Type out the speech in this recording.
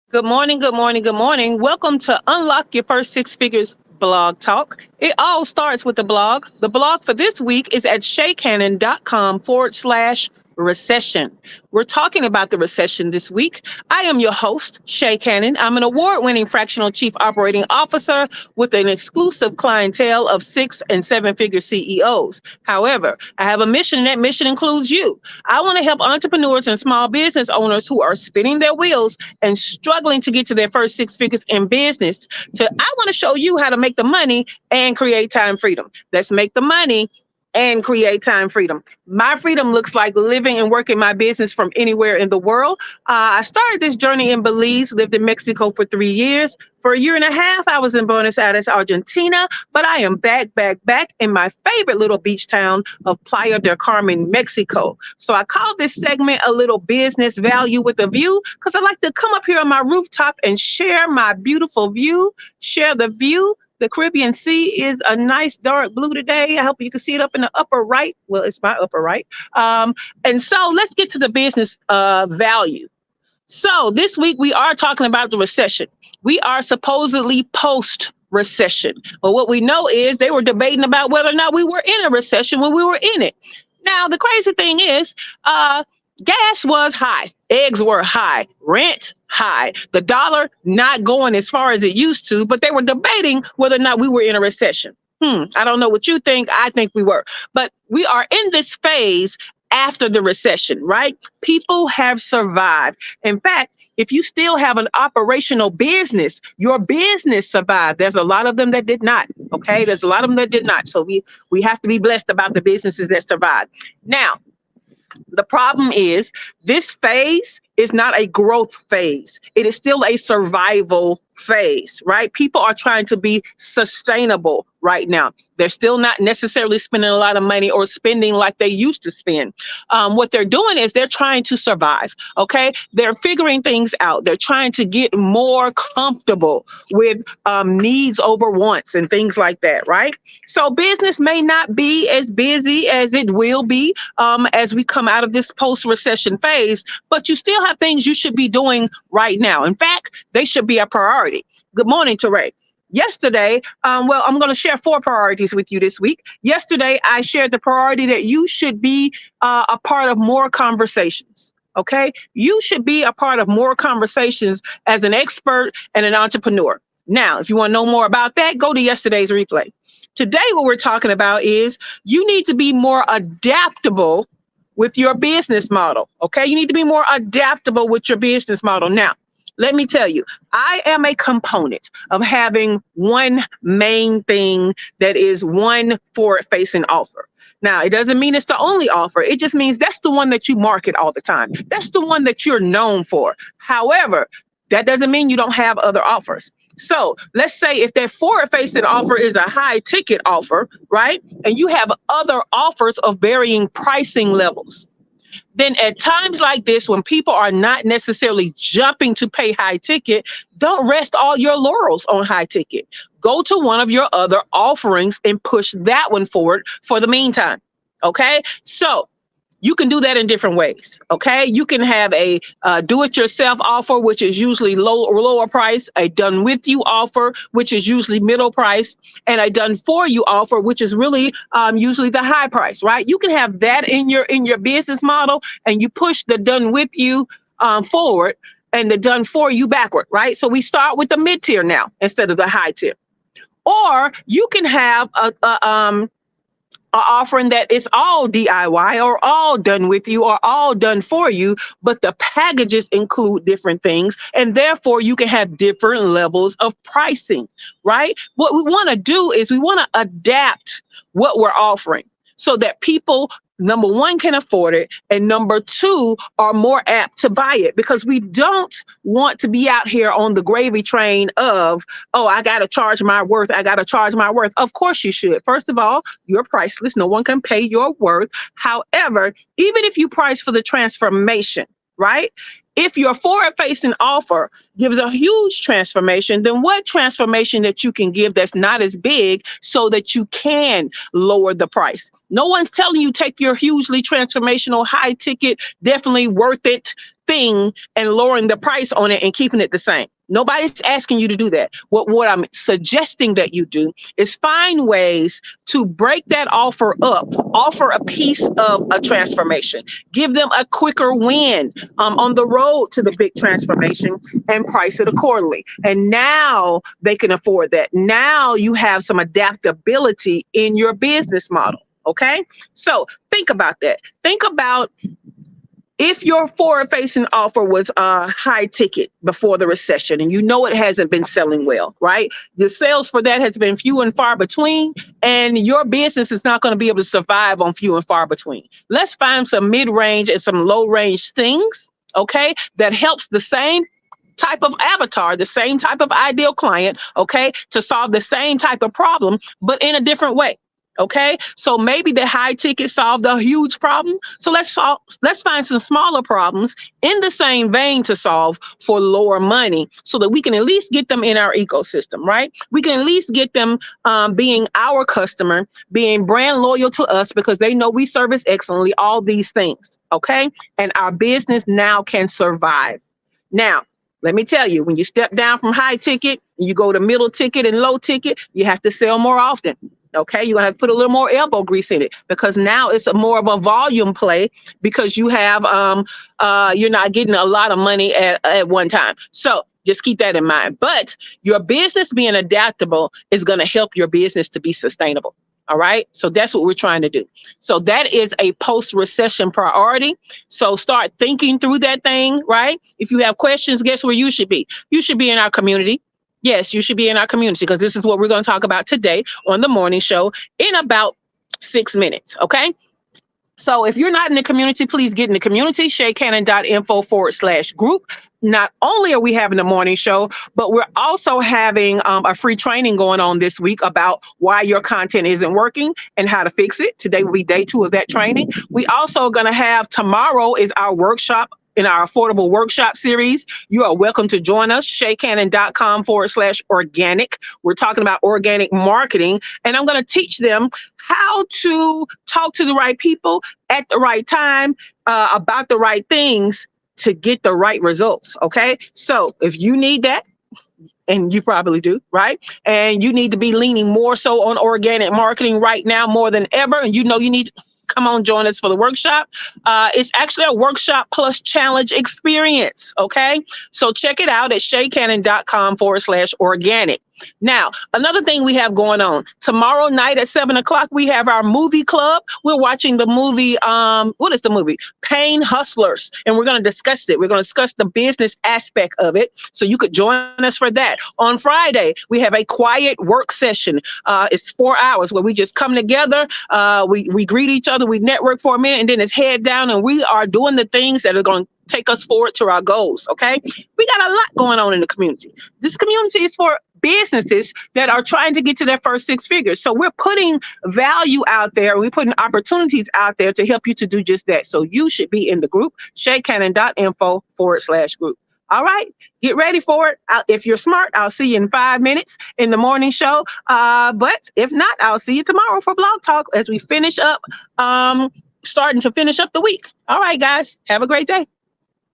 Good morning, good morning, good morning. Welcome to Unlock Your First Six Figures blog talk. It all starts with the blog. The blog for this week is at ShaCannon.com/recession. We're talking about the recession this week. I am your host, Shay Cannon. I'm an award winning fractional chief operating officer with an exclusive clientele of 6 and 7 figure CEOs. However, I have a mission, and that mission includes you. I want to help entrepreneurs and small business owners who are spinning their wheels and struggling to get to their first six figures in business. I want to show you how to make the money and create time freedom. Let's make the money and create time freedom. My freedom looks like living and working my business from anywhere in the world. I started this journey in Belize, lived in Mexico for 3 years. For a year and a half, I was in Buenos Aires, Argentina, but I am back in my favorite little beach town of Playa del Carmen, Mexico. So I call this segment a little business value with a view because I like to come up here on my rooftop and share my beautiful view, share the view. The Caribbean Sea is a nice dark blue today. I hope you can see it up in the upper right. Well, it's my upper right. And so let's get to the business value. So this week we are talking about the recession. We are supposedly post-recession. But what we know is they were debating about whether or not we were in a recession when we were in it. Now, the crazy thing is, gas was high, eggs were high, rent high, the dollar not going as far as it used to, but they were debating whether or not we were in a recession. I don't know what you think. I think we were, but we are in this phase after the recession, right? People have survived. In fact, if you still have an operational business, your business survived. There's a lot of them that did not. Okay, there's a lot of them that did not. So we have to be blessed about the businesses that survived. Now, the problem is this phase is not a growth phase. It is still a survival phase, right? People are trying to be sustainable right now. They're still not necessarily spending a lot of money or spending like they used to spend. What they're doing is they're trying to survive, okay? They're figuring things out. They're trying to get more comfortable with needs over wants and things like that, right? So business may not be as busy as it will be as we come out of this post-recession phase, but you still have things you should be doing right now. In fact, they should be a priority. Good morning, Teray. Yesterday, I'm going to share 4 priorities with you this week. Yesterday, I shared the priority that you should be a part of more conversations. Okay, you should be a part of more conversations as an expert and an entrepreneur. Now, if you want to know more about that, go to yesterday's replay. Today, what we're talking about is you need to be more adaptable with your business model. Okay, you need to be more adaptable with your business model. Now, let me tell you, I am a component of having one main thing that is one forward-facing offer. Now, it doesn't mean it's the only offer. It just means that's the one that you market all the time. That's the one that you're known for. However, that doesn't mean you don't have other offers. So let's say if that forward-facing offer is a high ticket offer, right? And you have other offers of varying pricing levels. Then at times like this, when people are not necessarily jumping to pay high ticket, don't rest all your laurels on high ticket. Go to one of your other offerings and push that one forward for the meantime. Okay, so you can do that in different ways. Okay, you can have a do-it-yourself offer, which is usually lower price, a done-with-you offer, which is usually middle price, and a done-for-you offer, which is really usually the high price. Right? You can have that in your business model, and you push the done-with-you forward and the done-for-you backward. Right? So we start with the mid-tier now instead of the high tier. Or you can have a offering that it's all DIY or all done with you or all done for you, but the packages include different things, and therefore you can have different levels of pricing, right? What we want to do is we want to adapt what we're offering so that people, number one, can afford it, and number two, are more apt to buy it, because we don't want to be out here on the gravy train of, oh, I got to charge my worth. I got to charge my worth. Of course you should. First of all, you're priceless. No one can pay your worth. However, even if you price for the transformation, right? If your forward-facing offer gives a huge transformation, then what transformation that you can give that's not as big so that you can lower the price? No one's telling you take your hugely transformational, high ticket, definitely worth it thing and lowering the price on it and keeping it the same. Nobody's asking you to do that. What I'm suggesting that you do is find ways to break that offer up, offer a piece of a transformation, give them a quicker win on the road to the big transformation, and price it accordingly. And now they can afford that. Now you have some adaptability in your business model. Okay, so think about that. Think about if your forward-facing offer was high ticket before the recession, and you know it hasn't been selling well, right? The sales for that has been few and far between, and your business is not going to be able to survive on few and far between. Let's find some mid-range and some low-range things, okay, that helps the same type of avatar, the same type of ideal client, okay, to solve the same type of problem, but in a different way. Okay, so maybe the high ticket solved a huge problem. So let's find some smaller problems in the same vein to solve for lower money, so that we can at least get them in our ecosystem, right? We can at least get them being our customer, being brand loyal to us because they know we service excellently, all these things, okay? And our business now can survive. Now, let me tell you, when you step down from high ticket, you go to middle ticket and low ticket, you have to sell more often. Okay, you're gonna have to put a little more elbow grease in it, because now it's more of a volume play, because you have you're not getting a lot of money at one time. So just keep that in mind. But your business being adaptable is gonna help your business to be sustainable. All right, so that's what we're trying to do. So that is a post-recession priority. So start thinking through that thing, right? If you have questions, guess where you should be? You should be in our community. Yes, you should be in our community, because this is what we're going to talk about today on the morning show in about 6 minutes. Okay. So if you're not in the community, please get in the community, ShaCannon.info/group. Not only are we having the morning show, but we're also having a free training going on this week about why your content isn't working and how to fix it. Today will be day 2 of that training. We also going to have, tomorrow is our workshop in our affordable workshop series. You are welcome to join us, ShaCannon.com/organic. We're talking about organic marketing, and I'm going to teach them how to talk to the right people at the right time about the right things to get the right results. Okay, so if you need that, and you probably do, right? And you need to be leaning more so on organic marketing right now more than ever, and you know you need to come on, join us for the workshop. It's actually a workshop plus challenge experience. Okay, so check it out at ShaCannon.com/organic. Now, another thing we have going on tomorrow night at 7 o'clock, we have our movie club. We're watching the movie. What is the movie? Pain Hustlers. And we're going to discuss it. We're going to discuss the business aspect of it. So you could join us for that. On Friday, we have a quiet work session. It's 4 hours where we just come together. We greet each other. We network for a minute, and then it's head down, and we are doing the things that are going to take us forward to our goals. Okay. We got a lot going on in the community. This community is for businesses that are trying to get to their first 6 figures. So we're putting value out there. We're putting opportunities out there to help you to do just that. So you should be in the group, ShaCannon.info/group. All right, get ready for it. If you're smart, I'll see you in 5 minutes in the morning show. But if not, I'll see you tomorrow for Blog Talk as we finish up, starting to finish up the week. All right, guys, have a great day.